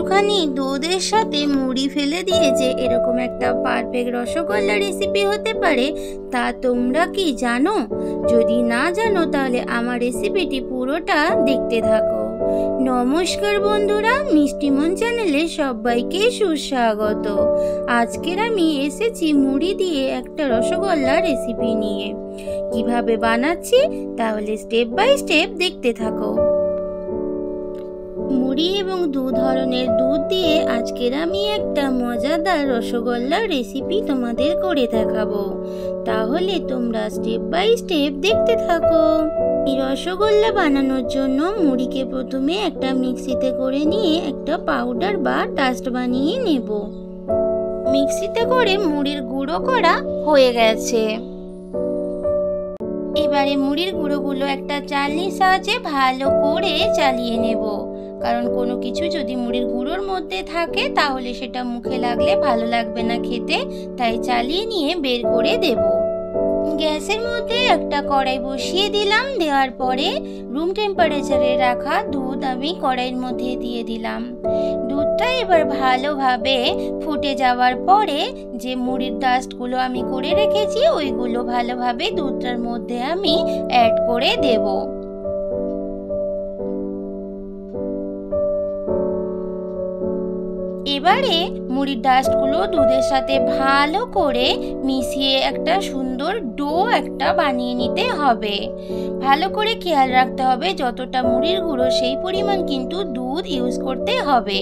একটুখানি দুধের সাথে মুড়ি ফেলে দিয়ে যে এরকম একটা পারফেক্ট রসগোল্লা রেসিপি হতে পারে তা তোমরা কি জানো? যদি না জানো তাহলে আমার রেসিপিটি পুরোটা দেখতে থাকো। নমস্কার বন্ধুরা, মিষ্টিমন চ্যানেলে সবাইকে সুস্বাগত। আজকের আমি এসেছি মুড়ি দিয়ে একটা রসগোল্লা রেসিপি নিয়ে। কিভাবে বানাচ্ছি তাহলে স্টেপ বাই স্টেপ দেখতে থাকো। মুড়ি এবং দু ধরনের দুধ দিয়ে আজকের আমি একটা মজাদার রসগোল্লার রেসিপি তোমাদের করে দেখাবো। তাহলে তোমরা স্টেপ বাই স্টেপ দেখতে থাকো। এই রসগোল্লা বানানোর জন্য মুড়িকে প্রথমে একটা মিক্সিতে করে নিয়ে একটা পাউডার বা ডাস্ট বানিয়ে নেব। মিক্সিতে করে মুড়ির গুঁড়ো করা হয়ে গেছে। এবারে মুড়ির গুঁড়োগুলো একটা চালনির সাহায্যে ভালো করে চালিয়ে নেব, কারণ কোনো কিছু যদি মুড়ির গুঁড়োর মধ্যে থাকে তাহলে সেটা মুখে লাগলে ভালো লাগবে না খেতে, তাই চালিয়ে নিয়ে বের করে দেব। গ্যাসের মধ্যে একটা কড়াই বসিয়ে দিলাম। দেওয়ার পরে রুম টেম্পারেচারে রাখা দুধ আমি কড়াইয়ের মধ্যে দিয়ে দিলাম। দুধটা এবার ভালোভাবে ফুটে যাওয়ার পরে যে মুড়ির ডাস্টগুলো আমি করে রেখেছি ওইগুলো ভালোভাবে দুধটার মধ্যে আমি অ্যাড করে দেব। এবারে মুড়ির ডাস্টগুলো দুধের সাথে ভালো করে মিশিয়ে একটা সুন্দর ডো একটা বানিয়ে নিতে হবে। ভালো করে খেয়াল রাখতে হবে যতটা মুড়ির গুঁড়ো সেই পরিমাণ কিন্তু দুধ ইউজ করতে হবে।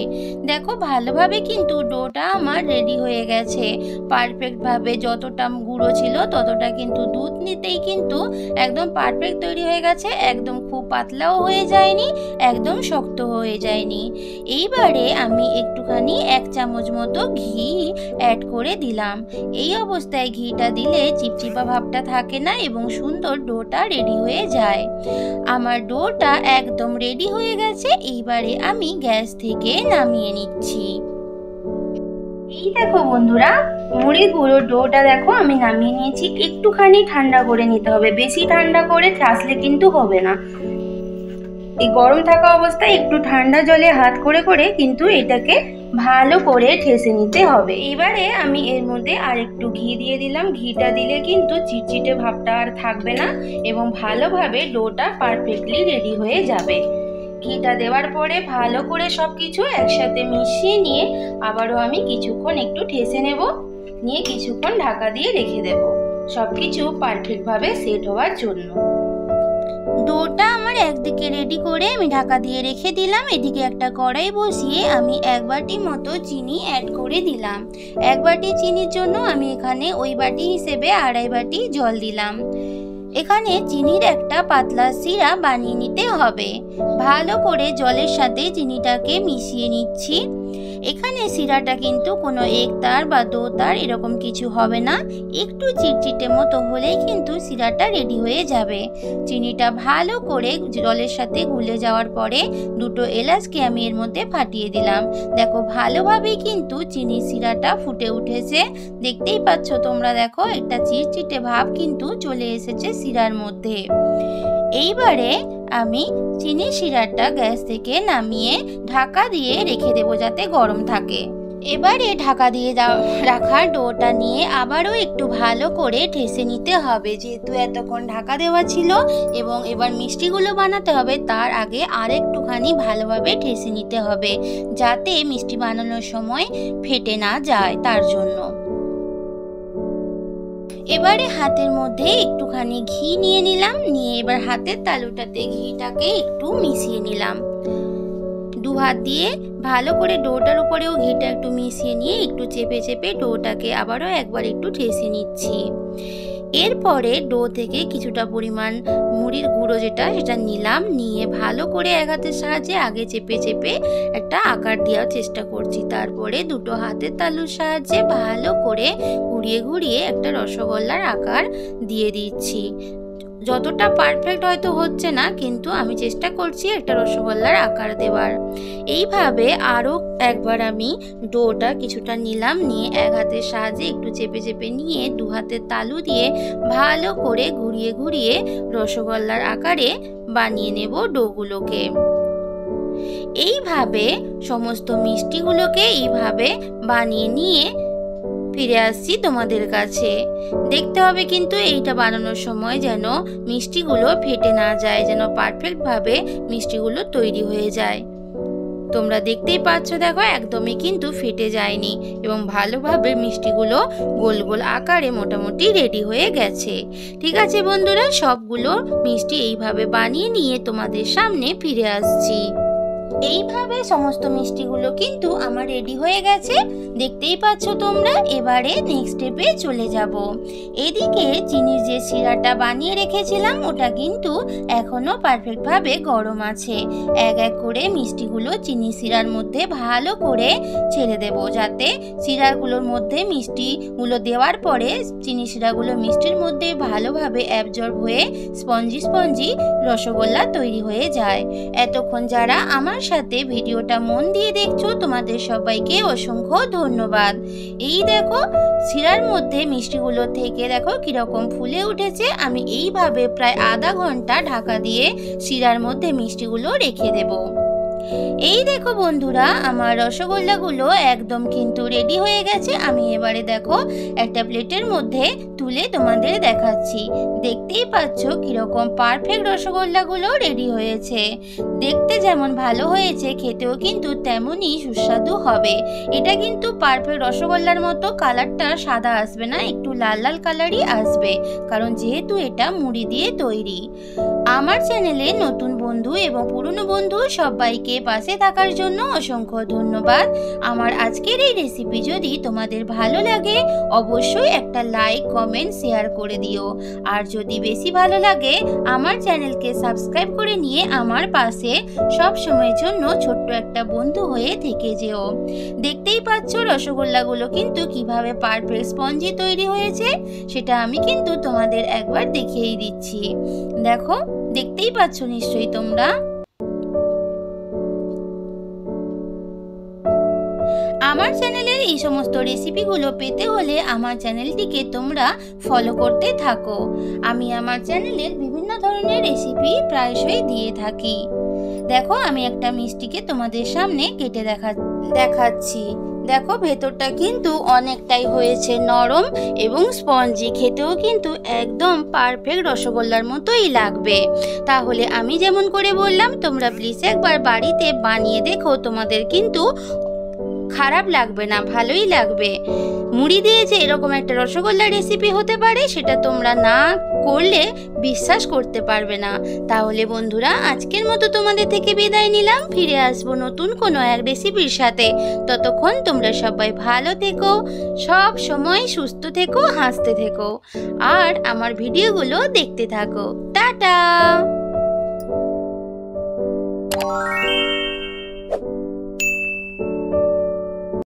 দেখো ভালোভাবে কিন্তু ডোটা আমার রেডি হয়ে গেছে। পারফেক্টভাবে যতটা গুঁড়ো ছিল ততটা কিন্তু দুধ নিতেই কিন্তু একদম পারফেক্ট তৈরি হয়ে গেছে। একদম খুব পাতলাও হয়ে যায়নি, একদম শক্ত হয়ে যায়নি। এইবারে আমি একটুখানি 1 চামচ মতো ঘি অ্যাড করে দিলাম। এই অবস্থায় ঘিটা দিলে চিপচিপা ভাবটা থাকে না এবং সুন্দর ডোটা রেডি হয়ে যায়। আমার ডোটা একদম রেডি হয়ে গেছে। এইবারে আমি গ্যাস থেকে নামিয়ে নিচ্ছি। এই দেখো বন্ধুরা, মুড়ির গুঁড়োর ডোটা দেখো আমি নামিয়ে নিয়েছি। একটুখানি ঠান্ডা করে নিতে হবে, বেশি ঠান্ডা করে ঠাসলে কিন্তু হবে না। এই গরম থাকা অবস্থায় একটু ঠান্ডা জলে হাত করে করে কিন্তু এটাকে ভালো করে ঠেসে নিতে হবে। এবারে আমি এর মধ্যে আর একটু ঘি দিয়ে দিলাম। ঘিটা দিলে কিন্তু চিটচিটে ভাবটা আর থাকবে না এবং ভালোভাবে ডোটা পারফেক্টলি রেডি হয়ে যাবে। ঘিটা দেওয়ার পরে ভালো করে সবকিছু একসাথে মিশিয়ে নিয়ে আবারও আমি কিছুক্ষণ একটু ঠেসে নেব। নিয়ে কিছুক্ষণ ঢাকা দিয়ে রেখে দেব সবকিছু পারফেক্টভাবে সেট হওয়ার জন্য। ডোটা আমার একদিকে রেডি করে আমি ঢাকা দিয়ে রেখে দিলাম। এদিকে একটা কড়াই বসিয়ে আমি 1 বাটি মতো চিনি অ্যাড করে দিলাম। 1 বাটি চিনির জন্য আমি এখানে ওই বাটি হিসেবে 2.5 বাটি জল দিলাম। এখানে চিনির একটা পাতলা সিরা বানিয়ে নিতে হবে। ভালো করে জলের সাথে চিনিটাকে মিশিয়ে নিচ্ছি। এখানে সিরাটা কিন্তু কোনো একতার বা দোতার এরকম কিছু হবে না। একটু চিটচিটে মতো হলেই কিন্তু সিরাটা রেডি হয়ে যাবে। চিনিটা ভালো করে জলের সাথে গুলে যাওয়ার পরে 2টো এলাচকে আমি এর মধ্যে ফাটিয়ে দিলাম। দেখো ভালোভাবেই কিন্তু চিনির সিরাটা ফুটে উঠেছে। দেখতেই পাচ্ছ তোমরা, দেখো একটা চিটচিটে ভাব কিন্তু চলে এসেছে সিরার মধ্যে। এইবারে আমি চিনি সিরাটা গ্যাস থেকে নামিয়ে ঢাকা দিয়ে রেখে দেবো যাতে গরম থাকে। এবারে ঢাকা দিয়ে রাখা ডোটা নিয়ে আবারও একটু ভালো করে ঠেসে নিতে হবে, যেহেতু এতক্ষণ ঢাকা দেওয়া ছিল এবং এবার মিষ্টিগুলো বানাতে হবে তার আগে আর একটুখানি ভালোভাবে ঠেসে নিতে হবে যাতে মিষ্টি বানানোর সময় ফেটে না যায়, তার জন্য। এবারে হাতের মধ্যে একটুখানি ঘি নিয়ে নিলাম। নিয়ে এবার হাতের তালুটাতে ঘিটাকে একটু মিশিয়ে নিলাম। 2 হাত দিয়ে ভালো করে ডোটার উপরেও ঘিটা একটু মিশিয়ে নিয়ে একটু চেপে চেপে ডোটাকে আবারও একবার একটু ঠেসে নিচ্ছি। এরপরে ডো থেকে কিছুটা পরিমাণ মুড়ির গুঁড়ো সেটা নিলাম। নিয়ে ভালো করে 1 হাতের সাহায্যে আগে চেপে চেপে একটা আকার দেওয়ার চেষ্টা করছি। তারপরে 2টো হাতের তালুর সাহায্যে ভালো করে ঘুরিয়ে ঘুরিয়ে একটা রসগোল্লার আকার দিয়ে দিচ্ছি। যতটা পারফেক্ট হয়তো হচ্ছে না, কিন্তু আমি চেষ্টা করছি একটা রসগোল্লার আকার দেওয়ার। এইভাবে আরও একবার আমি ডোটা কিছুটা নিলাম। নিয়ে 1 হাতের সাহায্যে একটু চেপে চেপে নিয়ে 2 হাতের তালু দিয়ে ভালো করে ঘুরিয়ে ঘুরিয়ে রসগোল্লার আকারে বানিয়ে নেব ডোগুলোকে। এইভাবে সমস্ত মিষ্টিগুলোকে এইভাবে বানিয়ে নিয়ে ফিরে আসছি তোমাদের কাছে। দেখতে হবে কিন্তু এইটা বানানোর সময় যেন মিষ্টিগুলো ফেটে না যায়, যেন পারফেক্টভাবে মিষ্টিগুলো তৈরি হয়ে যায়। তোমরা দেখতেই পাচ্ছ, দেখো একদমই কিন্তু ফেটে যায়নি এবং ভালোভাবে মিষ্টিগুলো গোল গোল আকারে মোটামুটি রেডি হয়ে গেছে। ঠিক আছে বন্ধুরা, সবগুলো মিষ্টি এইভাবে বানিয়ে নিয়ে তোমাদের সামনে ফিরে আসছি। এইভাবে সমস্ত মিষ্টিগুলো কিন্তু আমার রেডি হয়ে গেছে, দেখতেই পাচ্ছ তোমরা। এবারে নেক্সট স্টেপে চলে যাব। এদিকে চিনির যে সিরাটা বানিয়ে রেখেছিলাম ওটা কিন্তু এখনো পারফেক্টভাবে গরম আছে। এক এক করে মিষ্টিগুলো চিনি সিরার মধ্যে ভালো করে ছেড়ে দেব, যাতে সিরাগুলোর মধ্যে মিষ্টিগুলো দেওয়ার পরে চিনি সিরাগুলো মিষ্টির মধ্যে ভালোভাবে অ্যাবজর্ব হয়ে স্পঞ্জি স্পঞ্জি রসগোল্লা তৈরি হয়ে যায়। এতক্ষণ যারা আমার সাথে ভিডিওটা মন দিয়ে দেখছো তোমাদের সবাইকে অসংখ্য ধন্যবাদ। এই দেখো সিরার মধ্যে মিষ্টিগুলো থেকে দেখো কিরকম ফুলে উঠেছে। আমি এইভাবে প্রায় আধা ঘন্টা ঢাকা দিয়ে সিরার মধ্যে মিষ্টিগুলো রেখে দেব। এই দেখো বন্ধুরা, আমার রসগোল্লাগুলো একদম কিন্তু রেডি হয়ে গেছে। আমি এবারে দেখো একটা প্লেটের মধ্যে তুলে তোমাদের দেখাচ্ছি। দেখতেই পাচ্ছ কিরকম পারফেক্ট রসগোল্লাগুলো রেডি হয়েছে। দেখতে যেমন ভালো হয়েছে, খেতেও কিন্তু তেমনই সুস্বাদু হবে। এটা কিন্তু পারফেক্ট রসগোল্লার মতো কালারটা সাদা আসবে না, একটু লাল লাল কালারই আসবে, কারণ যেহেতু এটা মুড়ি দিয়ে তৈরি। আমার চ্যানেলে নতুন বন্ধু এবং পুরনো বন্ধু সবাইকে পাশে থাকার জন্য অসংখ্য ধন্যবাদ। আমার আজকের এই রেসিপি যদি তোমাদের ভালো লাগে অবশ্যই একটা লাইক কমেন্ট শেয়ার করে দিও। আর যদি বেশি ভালো লাগে আমার চ্যানেলকে সাবস্ক্রাইব করে নিয়ে আমার পাশে সব সময়ের জন্য ছোট্ট একটা বন্ধু হয়ে থেকে যেও। দেখতেই পাচ্ছ রসগোল্লাগুলো কিন্তু কিভাবে পারফেক্ট স্পঞ্জি তৈরি হয়েছে, সেটা আমি কিন্তু তোমাদের একবার দেখিয়েই দিচ্ছি। দেখো, দেখতেই পাচ্ছ নিশ্চয়ই তোমরা। আমার চ্যানেলের এই সমস্ত রেসিপিগুলো পেতে হলে আমার চ্যানেলটিকে তোমরা ফলো করতে থাকো। আমি আমার চ্যানেলের বিভিন্ন ধরনের রেসিপি প্রায়শই দিয়ে থাকি। দেখো আমি একটা মিষ্টিকে তোমাদের সামনে কেটে দেখাচ্ছি। দেখো ভেতরটা কিন্তু অনেকটাই হয়েছে নরম এবং স্পঞ্জি, খেতেও কিন্তু একদম পারফেক্ট রসগোল্লার মতোই লাগবে। তাহলে আমি যেমন করে বললাম তোমরা প্লিজ একবার বাড়িতে বানিয়ে দেখো, তোমাদের কিন্তু খারাপ লাগবে না, ভালোই লাগবে। মুড়ি দিয়ে যে এরকম একটা রসগোল্লা রেসিপি হতে পারে সেটা তোমরা না করলে বিশ্বাস করতে পারবে না। তাহলে বন্ধুরা আজকের মতো তোমাদের থেকে বিদায় নিলাম, ফিরে আসবো নতুন কোনো এক রেসিপির সাথে। ততক্ষণ তোমরা সবাই ভালো থেকো, সব সময় সুস্থ থেকো, হাসতে থেকো আর আমার ভিডিওগুলো দেখতে থাকো। টাটা।